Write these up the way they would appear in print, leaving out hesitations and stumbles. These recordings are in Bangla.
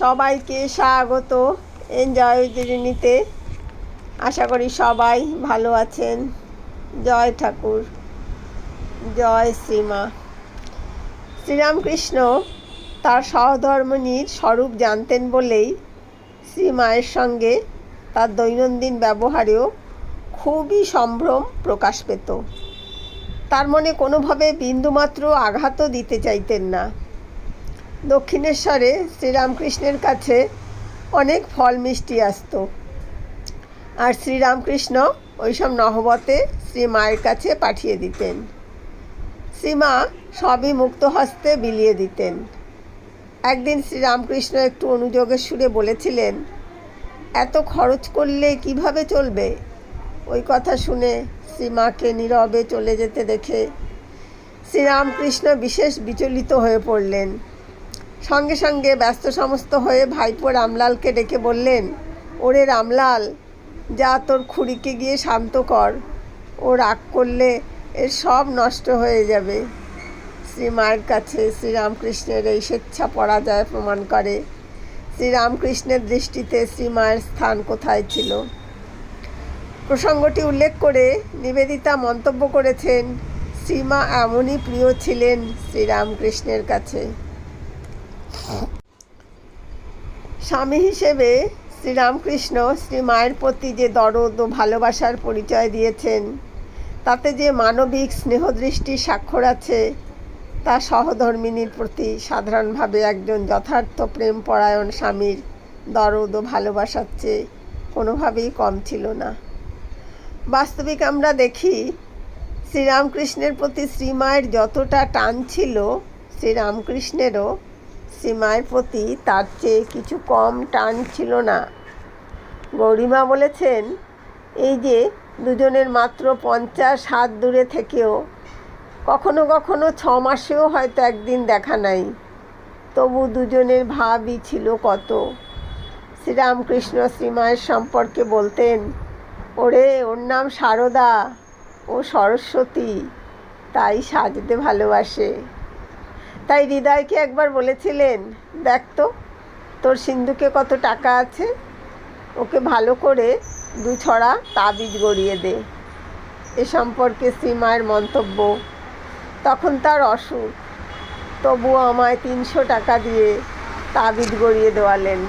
সবাইকে স্বাগত এনজয় জার্নিতে। আশা করি সবাই ভালো আছেন। জয় ঠাকুর, জয় শ্রীমা। শ্রীরামকৃষ্ণ তার সহধর্মিণীর স্বরূপ জানতেন বলেই শ্রীমায়ের সঙ্গে তার দৈনন্দিন ব্যবহারেও খুবই সম্ভ্রম প্রকাশ পেত। তার মনে কোনোভাবে বিন্দুমাত্র আঘাতও দিতে চাইতেন না। দক্ষিণেশ্বরে শ্রীরামকৃষ্ণের কাছে অনেক ফল মিষ্টি আসত, আর শ্রীরামকৃষ্ণ ওইসব নহবতে শ্রীমায়ের কাছে পাঠিয়ে দিতেন। শ্রীমা সবই মুক্ত হস্তে বিলিয়ে দিতেন। একদিন শ্রীরামকৃষ্ণ একটু অনুযোগের সুরে বলেছিলেন, এত খরচ করলে কিভাবে চলবে? ওই কথা শুনে শ্রীমাকে নীরবে চলে যেতে দেখে শ্রীরামকৃষ্ণ বিশেষ বিচলিত হয়ে পড়লেন। সঙ্গে সঙ্গে ব্যস্ত সমস্ত হয়ে ভাইপো রামলালকে ডেকে বললেন, ওরে রামলাল, যা তোর খুড়িকে গিয়ে শান্ত কর, ও রাগ করলে এর সব নষ্ট হয়ে যাবে। শ্রীমায়ের কাছে শ্রীরামকৃষ্ণের এই স্বেচ্ছা পরাজয় প্রমাণ করে শ্রীরামকৃষ্ণের দৃষ্টিতে শ্রীমায়ের স্থান কোথায় ছিল। প্রসঙ্গটি উল্লেখ করে নিবেদিতা মন্তব্য করেছেন, শ্রীমা এমনই প্রিয় ছিলেন শ্রীরামকৃষ্ণের কাছে। স্বামী হিসেবে শ্রীরামকৃষ্ণ শ্রীমায়ের প্রতি যে দরদ ও ভালোবাসার পরিচয় দিয়েছেন, তাতে যে মানবিক স্নেহদৃষ্টির স্বাক্ষর আছে, তা সহধর্মিণীর প্রতি সাধারণভাবে একজন যথার্থ প্রেমপরায়ণ স্বামীর দরদ ও ভালোবাসার চেয়ে কোনোভাবেই কম ছিল না। বাস্তবিক আমরা দেখি, শ্রীরামকৃষ্ণের প্রতি শ্রীমায়ের যতটা টান ছিল, শ্রীরামকৃষ্ণেরও শ্রীমায়ের প্রতি তার চেয়ে কিছু কম টান ছিল না। গৌরীমা বলেছেন, এই যে দুজনের মাত্র 50 হাত দূরে থেকেও কখনো কখনো 6 মাসেও হয়তো একদিন দেখা নাই, তবু দুজনের ভাবই ছিল কত। শ্রীরামকৃষ্ণ শ্রীমায়ের সম্পর্কে বলতেন, ওরে, ওর নাম সারদা, ও সরস্বতী, তাই সাজতে ভালোবাসে। তাই হৃদয়কে একবার বলেছিলেন, দেখ তো তোর সিন্ধুকে কত টাকা আছে, ওকে ভালো করে 2 ছড়া তাবিজ গড়িয়ে দে। এ সম্পর্কে শ্রীমায়ের মন্তব্য, তখন তার অসুখ, তবুও আমায় 300 টাকা দিয়ে তাবিজ গড়িয়ে দেওয়ালেন।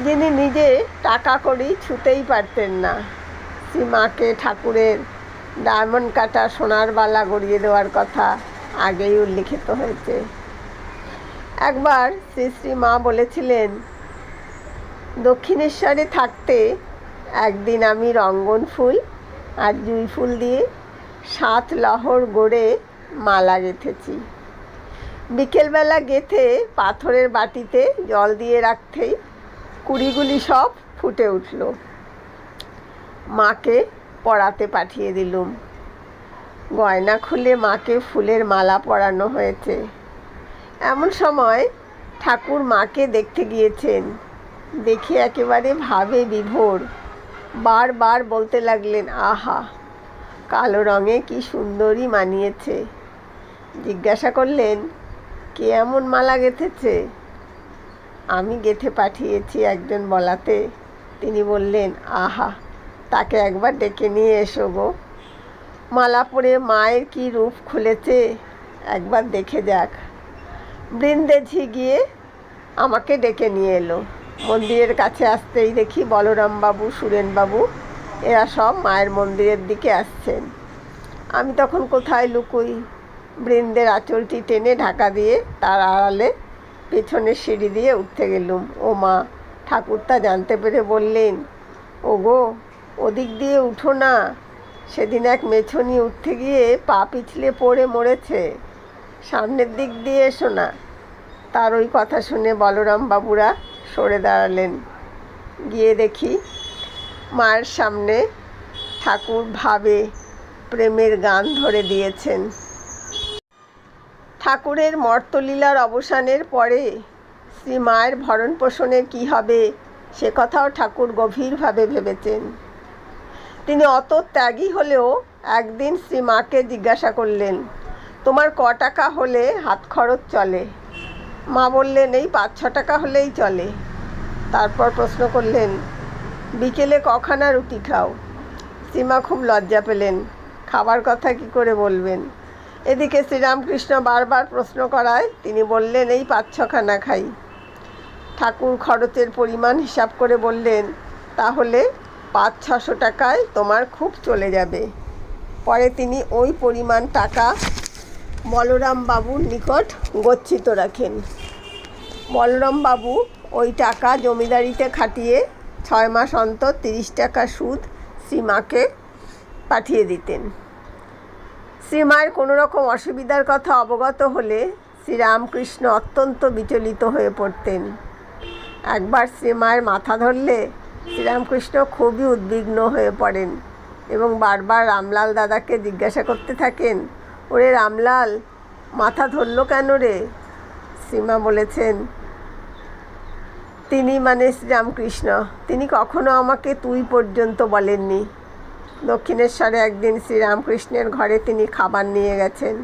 যিনি নিজে টাকা কড়ি ছুঁতেই পারতেন না, শ্রীমাকে ঠাকুরের ডায়মন্ড কাটা সোনার বালা গড়িয়ে দেওয়ার কথা আগেই উল্লিখিত হয়েছে। একবার শ্রীমা বলেছিলেন, দক্ষিণেশ্বরে থাকতে একদিন আমি রঙ্গন ফুল আর জুঁই ফুল দিয়ে 7 লহর গড়ে মালা গেঁথেছি। বিকেলবেলা গেঁথে পাথরের বাটিতে জল দিয়ে রাখতেই কুড়িগুলি সব ফুটে উঠল। মাকে পরাতে পাঠিয়ে দিলুম। গয়না খুলে মাকে ফুলের মালা পরানো হয়েছে। এমন সময় ঠাকুর মাকে দেখতে গিয়েছেন। দেখে একেবারে ভাবে বিভোর, বারবার বলতে লাগলেন, আহা, কালো রঙে কি সুন্দরী মানিয়েছে। জিজ্ঞাসা করলেন, কে এমন মালা গেঁথেছে? আমি গেঁথে পাঠিয়েছি একজন বলাতে। তিনি বললেন, আহা, তাকে একবার ডেকে নিয়ে এসো গো। মালা পরে মায়ের কি রূপ খুলেছে, একবার দেখে যাক। বৃন্দেঝি গিয়ে আমাকে ডেকে নিয়ে এলো। মন্দিরের কাছে আসতেই দেখি বলরামবাবু, সুরেনবাবু এরা সব মায়ের মন্দিরের দিকে আসছেন। আমি তখন কোথায় লুকুই? বৃন্দের আঁচলটি টেনে ঢাকা দিয়ে তার আড়ালে পেছনের সিঁড়ি দিয়ে উঠতে গেলুম। ও মা, ঠাকুরতা জানতে পেরে বললেন, ওগো, ওদিক দিয়ে উঠো না, সেদিন এক মেছনি উঠতে গিয়ে পা পিছলে পড়ে মরেছে, সামনের দিক দিয়ে এসো না। তার ওই কথা শুনে বলরাম বাবুরা সরে দাঁড়ালেন। গিয়ে দেখি মায়ের সামনে ঠাকুর ভাবে প্রেমের গান ধরে দিয়েছেন। ঠাকুরের মর্তলীলার অবসানের পরে শ্রীমায়ের ভরণ পোষণের কী হবে, সে কথাও ঠাকুর গভীরভাবে ভেবেছেন। তিনি অত ত্যাগী হলেও একদিন শ্রীমাকে জিজ্ঞাসা করলেন, তোমার ক টাকা হলে হাত খরচ চলে? মা বললেন, এই 5-6 টাকা হলেই চলে। তারপর প্রশ্ন করলেন, বিকেলে কখানা রুটি খাও? সীমা খুব লজ্জা পেলেন, খাবার কথা কি করে বলবেন। এদিকে শ্রীরামকৃষ্ণ বারবার প্রশ্ন করায় তিনি বললেন, এই 5-6 খানা খাই। ঠাকুর খরচের পরিমাণ হিসাব করে বললেন, তাহলে 500-600 টাকায় তোমার খুব চলে যাবে। পরে তিনি ওই পরিমাণ টাকা বলরাম বাবুর নিকট গচ্ছিত রাখেন। বলরাম বাবু ওই টাকা জমিদারিতে খাটিয়ে 6 মাস অন্তর 30 টাকা সুদ শ্রীমাকে পাঠিয়ে দিতেন। শ্রীমায়ের কোনো রকম অসুবিধার কথা অবগত হলে শ্রীরামকৃষ্ণ অত্যন্ত বিচলিত হয়ে পড়তেন। একবার শ্রীমায়ের মাথা ধরলে শ্রীরামকৃষ্ণ খুবই উদ্বিগ্ন হয়ে পড়েন এবং বারবার রামলাল দাদাকে জিজ্ঞাসা করতে থাকেন, ওরে রামলাল, মাথা ধরল কেন রে? শ্রীমা বলেছেন, তিনি মানে শ্রীরামকৃষ্ণ, তিনি কখনো আমাকে তুই পর্যন্ত বলেননি। দক্ষিণেশ্বরে একদিন শ্রীরামকৃষ্ণের ঘরে তিনি খাবার নিয়ে গেছেন।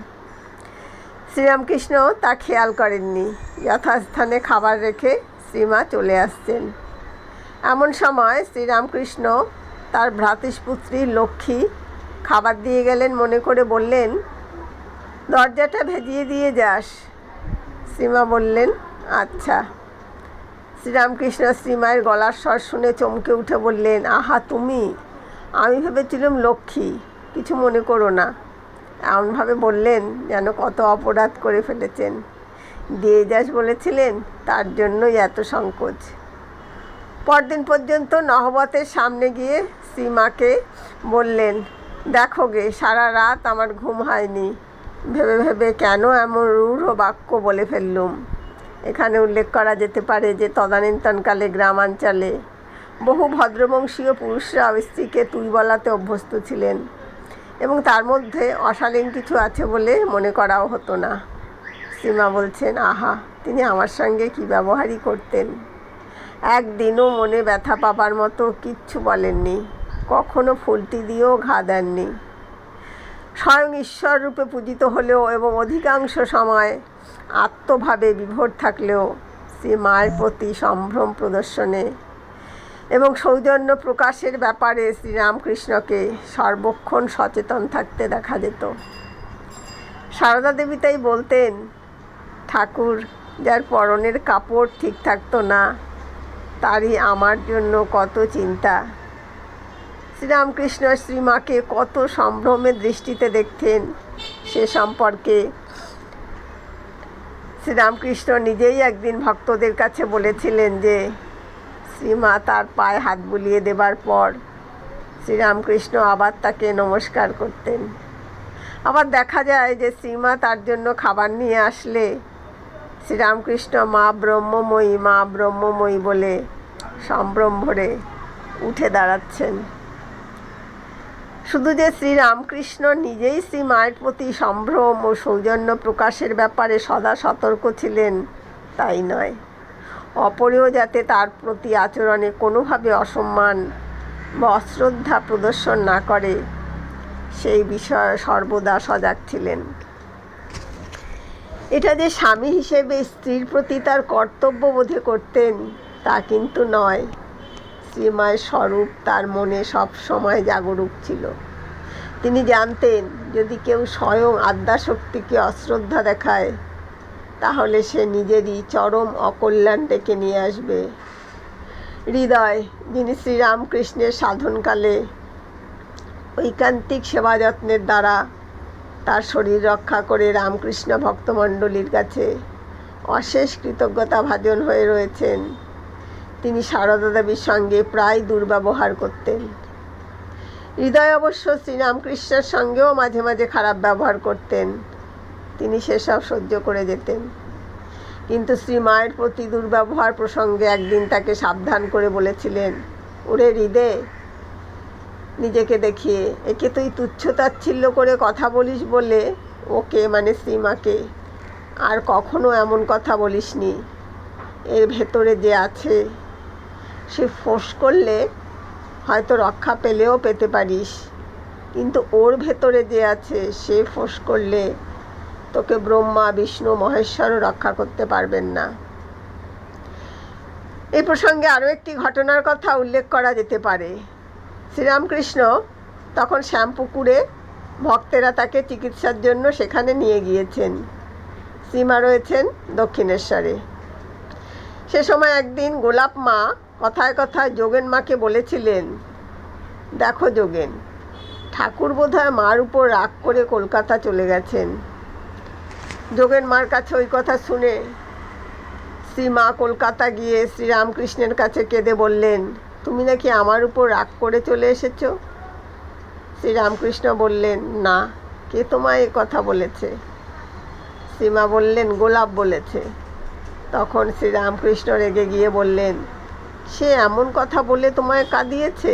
শ্রীরামকৃষ্ণ তা খেয়াল করেননি। যথাস্থানে খাবার রেখে শ্রীমা চলে আসছেন। এমন সময় শ্রীরামকৃষ্ণ তার ভ্রাতুষ্পুত্রী লক্ষ্মী খাবার দিয়ে গেলেন মনে করে বললেন, দরজাটা ভেজিয়ে দিয়ে যাস। শ্রীমা বললেন, আচ্ছা। শ্রীরামকৃষ্ণ শ্রীমায়ের গলার স্বর শুনে চমকে উঠে বললেন, আহা তুমি, আমি ভেবেছিলাম লক্ষ্মী, কিছু মনে করো না। এমনভাবে বললেন যেন কত অপরাধ করে ফেলেছেন। দিয়ে যাস বলেছিলেন, তার জন্যই এত সংকোচ। পরদিন পর্যন্ত নহবতের সামনে গিয়ে শ্রীমাকে বললেন, দেখো গে, সারা রাত আমার ঘুম হয়নি, ভেবে ভেবে কেন এমন রূঢ় বাক্য বলে ফেললুম। এখানে উল্লেখ করা যেতে পারে যে তদানীন্তনকালে গ্রামাঞ্চলে বহু ভদ্রবংশীয় পুরুষরা স্ত্রীকে তুই বলাতে অভ্যস্ত ছিলেন এবং তার মধ্যে অশালীন কিছু আছে বলে মনে করাও হতো না। শ্রীমা বলছেন, আহা, তিনি আমার সঙ্গে কী ব্যবহারই করতেন। একদিনও মনে ব্যথা পাবার মতো কিচ্ছু বলেননি, কখনো ফুলটি দিয়েও ঘা দেননি। স্বয়ং ঈশ্বর রূপে পূজিত হলেও এবং অধিকাংশ সময় আত্মভাবে বিভোর থাকলেও শ্রীমায়ের প্রতি সম্ভ্রম প্রদর্শনে এবং সৌজন্য প্রকাশের ব্যাপারে শ্রীরামকৃষ্ণকে সর্বক্ষণ সচেতন থাকতে দেখা যেত। সারদা দেবী তাই বলতেন, ঠাকুর, যার পরনের কাপড় ঠিক থাকতো না, তারই আমার জন্য কত চিন্তা। শ্রীরামকৃষ্ণ শ্রীমাকে কত সম্ভ্রমের দৃষ্টিতে দেখতেন সে সম্পর্কে শ্রীরামকৃষ্ণ নিজেই একদিন ভক্তদের কাছে বলেছিলেন যে শ্রীমা তার পায়ে হাত বুলিয়ে দেবার পর শ্রীরামকৃষ্ণ আবার তাকে নমস্কার করতেন। আবার দেখা যায় যে শ্রীমা তার জন্য খাবার নিয়ে আসলে শ্রীরামকৃষ্ণ মা ব্রহ্মময়ী, মা ব্রহ্মময়ী বলে সম্ভ্রম ভরে উঠে দাঁড়াচ্ছেন। শুধু যে শ্রীরামকৃষ্ণ নিজেই শ্রীমায়ের প্রতি সম্ভ্রম ও সৌজন্য প্রকাশের ব্যাপারে সদা সতর্ক ছিলেন তাই নয়, অপরেও যাতে তার প্রতি আচরণে কোনোভাবে অসম্মান বা অশ্রদ্ধা প্রদর্শন না করে সেই বিষয়ে সর্বদা সজাগ ছিলেন। এটা যে স্বামী হিসেবে স্ত্রীর প্রতি তার কর্তব্য বোধে করতেন তা কিন্তু নয়। শ্রীমায়ের স্বরূপ তার মনে সব সময় জাগরুক ছিল। তিনি জানতেন, যদি কেউ স্বয়ং আদ্যাশক্তিকে অশ্রদ্ধা দেখায় তাহলে সে নিজেরই চরম অকল্যাণ ডেকে নিয়ে আসবে। হৃদয়, যিনি শ্রীরামকৃষ্ণের সাধনকালে ঐকান্তিক সেবা যত্নের দ্বারা তার শরীর রক্ষা করে রামকৃষ্ণ ভক্তমণ্ডলীর কাছে অশেষ কৃতজ্ঞতা ভাজন হয়ে রয়েছেন, তিনি সারদা দেবীর সঙ্গে প্রায় দুর্ব্যবহার করতেন। হৃদয় অবশ্য শ্রীরামকৃষ্ণের সঙ্গেও মাঝে মাঝে খারাপ ব্যবহার করতেন, তিনি সেসব সহ্য করে যেতেন। কিন্তু শ্রীমায়ের প্রতি দুর্ব্যবহার প্রসঙ্গে একদিন তাকে সাবধান করে বলেছিলেন, ওরে হৃদয়, নিজেকে দেখিয়ে একে তুই তুচ্ছ-তাচ্ছিল্য করে কথা বলিস বলে ওকে মানে শ্রীমাকে আর কখনো এমন কথা বলিসনি। এর ভেতরে যে আছে সে ফোঁস করলে হয়তো রক্ষা পেলেও পেতে পারিস, কিন্তু ওর ভেতরে যে আছে সে ফোঁস করলে তোকে ব্রহ্মা বিষ্ণু মহেশ্বরও রক্ষা করতে পারবেন না। এই প্রসঙ্গে আরও একটি ঘটনার কথা উল্লেখ করা যেতে পারে। শ্রীরামকৃষ্ণ তখন শ্যামপুকুরে ভক্তেরা তাকে চিকিৎসার জন্য সেখানে নিয়ে গিয়েছেন। শ্রীমা রয়েছেন দক্ষিণেশ্বরে। সে সময় একদিন গোলাপ মা কথায় কথায় যোগেন মাকে বলেছিলেন, দেখো যোগেন, ঠাকুর বোধহয় মার উপর রাগ করে কলকাতা চলে গেছেন। যোগেন মার কাছে ওই কথা শুনে শ্রীমা কলকাতা গিয়ে শ্রীরামকৃষ্ণের কাছে কেঁদে বললেন, তুমি নাকি আমার উপর রাগ করে চলে এসেছো? শ্রীরামকৃষ্ণ বললেন, না, কে তোমায় এ কথা বলেছে? শ্রীমা বললেন, গোলাপ বলেছে। তখন শ্রীরামকৃষ্ণ রেগে গিয়ে বললেন, সে এমন কথা বলে তোমায় কাঁদিয়েছে?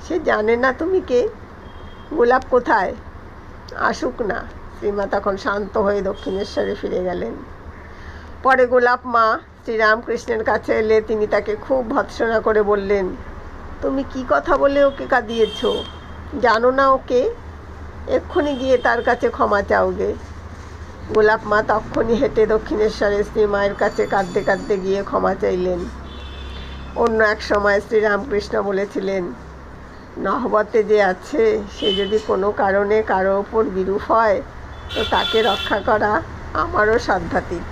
সে জানে না তুমি কে? গোলাপ কোথায়? আসুক না। শ্রীমা তখন শান্ত হয়ে দক্ষিণেশ্বরে ফিরে গেলেন। পরে গোলাপ মা শ্রীরামকৃষ্ণের কাছে এলে তিনি তাকে খুব ভৎসনা করে বললেন, তুমি কি কথা বলে ওকে কাঁদিয়েছ? জানো না ওকে? এক্ষুনি গিয়ে তার কাছে ক্ষমা চাওগে। গোলাপ মা তক্ষুনি হেঁটে দক্ষিণেশ্বরে শ্রীমায়ের কাছে কাঁদতে কাঁদতে গিয়ে ক্ষমা চাইলেন। অন্য এক সময় শ্রীরামকৃষ্ণ বলেছিলেন, নহবতে যে আছে সে যদি কোনো কারণে কারো ওপর বিরূপ হয় তো তাকে রক্ষা করা আমারও সাধ্যাতীত।